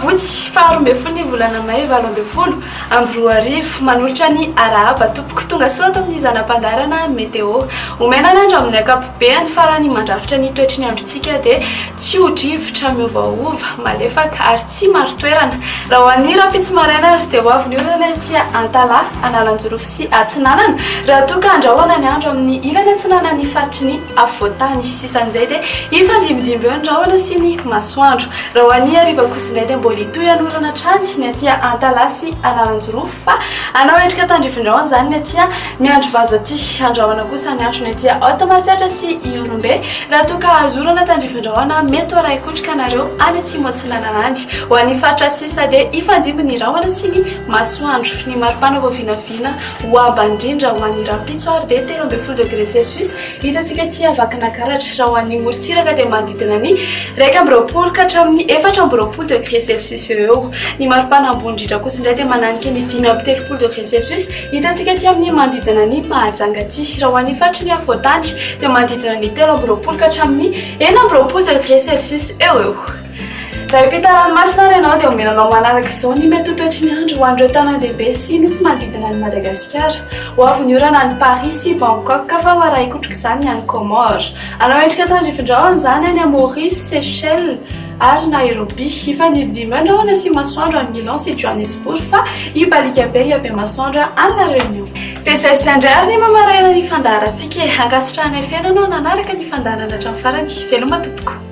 Sabotsy faharoa folo ny volana May 2020 amin'ny 20:00 manolotra ny arahaba tompoko tonga soa ato amin'ny zanam-pandarana meteo. Omena andro amin'ny ankapobeny farany mandrafitra ny toetry ny androntsika dia tsy ho drivotra miovaova malefaka ary tsy maro toerana. Raha ho an'ny rapitsy maraina ary dia ho avy ny orana tia Antala, Analanjorofo sy Atsinanana raha toa ka andrahoana ny andro amin'ny ilany atsinanany faritry ny afovoantany sisan'izay dia ifandimidimby eo andrahoana sy ny masoandro. Raha ho an'ny hariva kosa indray dia mbola hitohy anorana trany ny atia Antala sy Analanjorofo fa anao endrika tandrivindrahona zany ny atia miandro vazo aty. Andrahoana kosa ny andro ny atia Haute-Matsiatra sy Iorombe raha toa ka azorana tandrivindrahona mety ho raikotrika anareo any atsimo Atsinanana. Ho an'ny faritra sisa dia ifandimby ny rahona sy ny masoandro. Ny maripana voavinavina ho aba indrindra ho an'ny rapitso ary dia 13 degré Celsius hitantsika tia Vakinankaratra. Raha ho an'ny morontsiraka dia manodidina ny 120 ka hatramin'ny 420 degré Celsius eo. Ny maripana ambony indrindra kosa indray dia mananika ny 5 degré Celsius hitantsika tia amin'ny manodidina ny Mahajanga aty. Raha ho an'ny faritry ny afovoantany dia manodidina ny 13 ka hatramin'ny 14 degré Celsius eo. Raha hipita ranomasina ary ianao dia omenanao manaraka izao ny mety ho toetry ny andro ho an'ireo tanan-dehibe sy nosy manodidina ny Madagasikara. Ho avy ny orana any Paris sy Bangkok ka fa ho arahikotrika izany any Comores. Anao endrika tandrivindrahona izany any Maurice, Seychelles ary Nairobi. Ifandimidimby andrahoana sy masoandro any Milan sy Johannesburg fa hibalika be iabe masoandro any La Réunion. Dia izay indray ary ny mamaraina ny fandaharantsika. Ankasitrahana fenanao nanaraka ny fandaharana hatramin'ny farany. Veloma tompoko.